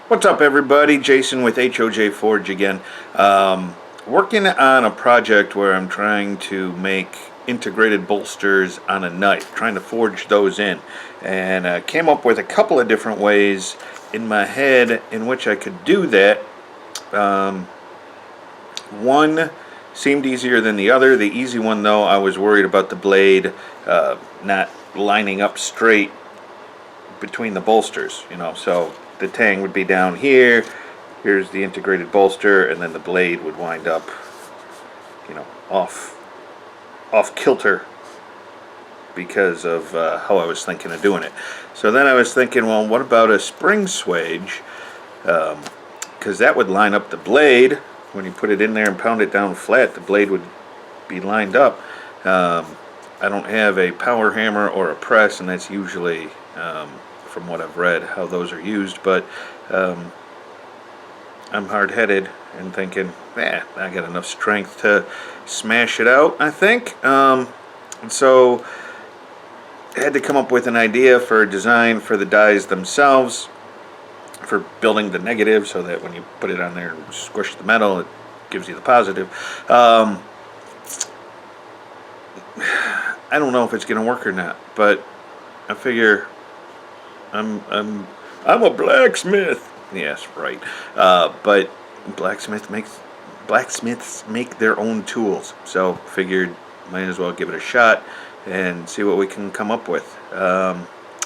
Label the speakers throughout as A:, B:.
A: What's up, everybody? Jason with HOJ Forge again. Working on a project where I'm trying to make integrated bolsters on a knife, trying to forge those in, and came up with a couple of different ways in my head in which I could do that. One seemed easier than the other. The easy one, though, I was worried about the blade not lining up straight between the bolsters, so the tang would be down here, here's the integrated bolster, and then the blade would wind up, off kilter because of how I was thinking of doing it. So then I was thinking, well, what about a spring swage? Because that would line up the blade. When you put it in there and pound it down flat, the blade would be lined up. I don't have a power hammer or a press, and that's usually from what I've read how those are used, but I'm hard-headed and thinking, I got enough strength to smash it out, I think. And so I had to come up with an idea for a design for the dies themselves, for building the negative so that when you put it on there and squish the metal, it gives you the positive. I don't know if it's going to work or not, but I figure I'm a blacksmith. Yes, right. But blacksmiths make their own tools, so figured might as well give it a shot and see what we can come up with. I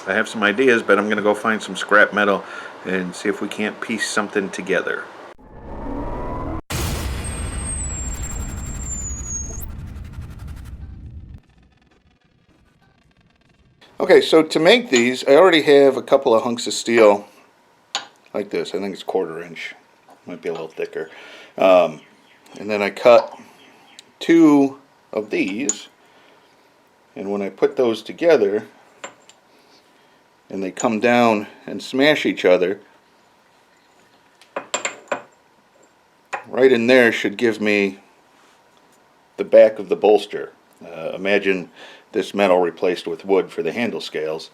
A: have some ideas, but I'm gonna go find some scrap metal and see if we can't piece something together. Okay, so to make these, I already have a couple of hunks of steel like this. I think it's 1/4 inch. Might be a little thicker. And then I cut 2 of these. And when I put those together, and they come down and smash each other, right in there should give me the back of the bolster. Imagine this metal replaced with wood for the handle scales,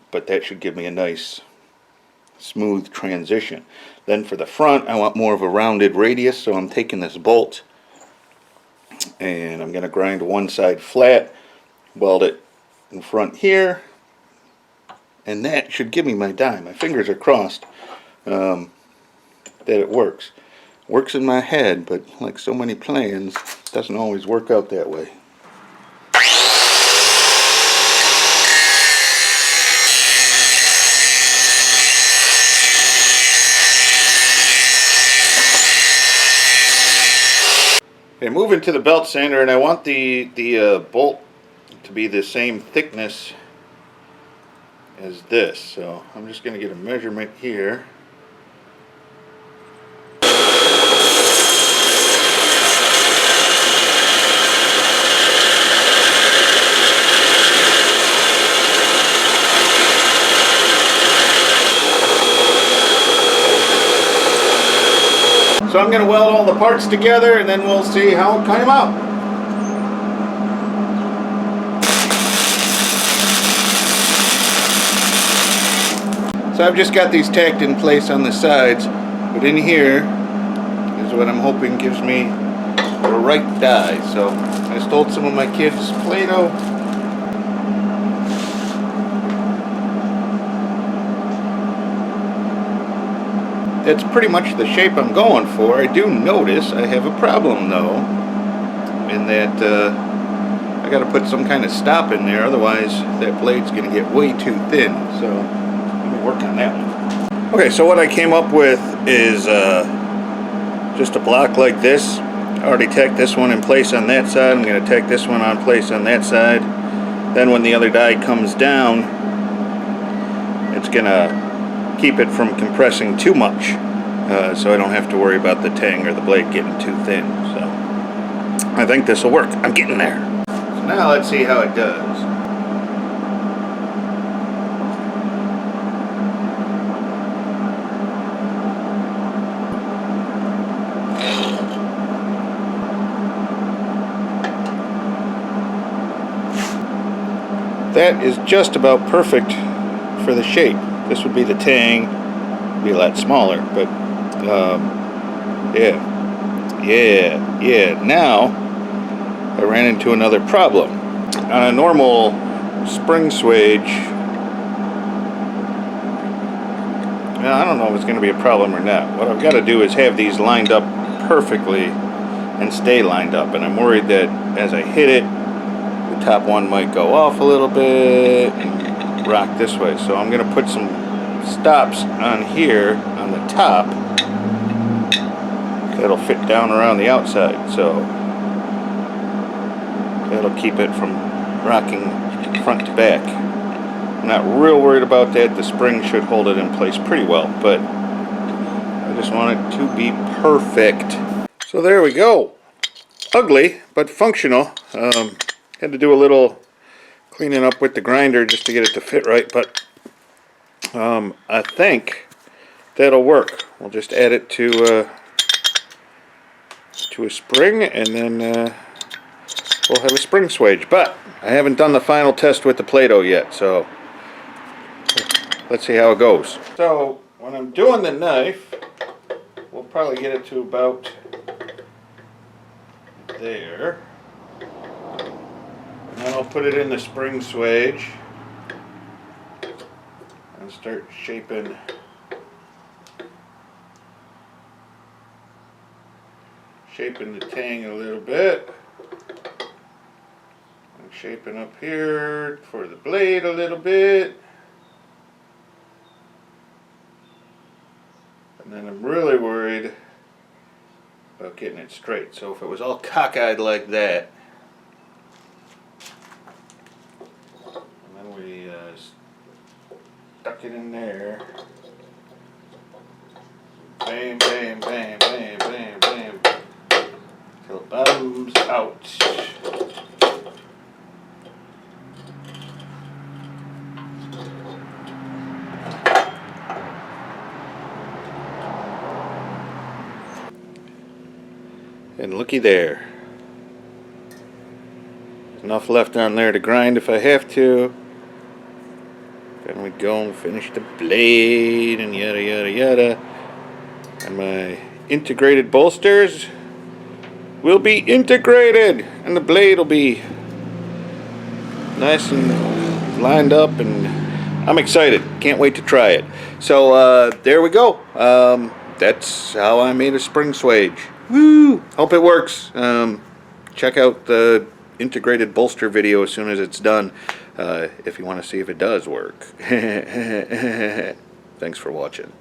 A: but that should give me a nice smooth transition. Then for the front, I want more of a rounded radius, so I'm taking this bolt and I'm going to grind one side flat, weld it in front here, and that should give me my die. My fingers are crossed that it works. Works in my head, but like so many plans, it doesn't always work out that way. Okay, moving to the belt sander, and I want the bolt to be the same thickness as this. So I'm just going to get a measurement here. So I'm going to weld all the parts together and then we'll see how it came out. So I've just got these tacked in place on the sides, but in here is what I'm hoping gives me the right die. So I stole some of my kids' play-doh. That's pretty much the shape I'm going for. I do notice I have a problem though, in that I got to put some kind of stop in there, otherwise that blade's going to get way too thin. So let me work on that one. Okay, so what I came up with is just a block like this. I already tacked this one in place on that side. I'm going to tack this one on place on that side. Then when the other die comes down, it's going to keep it from compressing too much, so I don't have to worry about the tang or the blade getting too thin. So I think this will work. I'm getting there. So now let's see how it does. That is just about perfect for the shape. This would be the tang, be a lot smaller, but yeah. Now I ran into another problem. On a normal spring swage, now, I don't know if it's going to be a problem or not. What I've got to do is have these lined up perfectly and stay lined up, and I'm worried that as I hit it, the top one might go off a little bit and rock this way. So I'm going to put some stops on here on the top that'll fit down around the outside, so that'll keep it from rocking front to back. I'm not real worried about that. The spring should hold it in place pretty well, but I just want it to be perfect. So there we go. Ugly, but functional. Had to do a little cleaning up with the grinder just to get it to fit right, but I think that'll work. We'll just add it to a spring, and then we'll have a spring swage. But I haven't done the final test with the play-doh yet, so let's see how it goes. So when I'm doing the knife, we'll probably get it to about there. And then I'll put it in the spring swage and start shaping the tang a little bit. I'm shaping up here for the blade a little bit. And then I'm really worried about getting it straight. So if it was all cockeyed like that, and then we stuck it in there, bam, bam, bam, bam, bam, bam, till it bottoms out. And looky there. There's enough left on there to grind if I have to. Then we go and finish the blade and yada yada yada. And my integrated bolsters will be integrated, and the blade will be nice and lined up, and I'm excited. Can't wait to try it. So there we go. That's how I made a spring swage. Woo! Hope it works. Check out the integrated bolster video as soon as it's done if you want to see if it does work. Thanks for watching.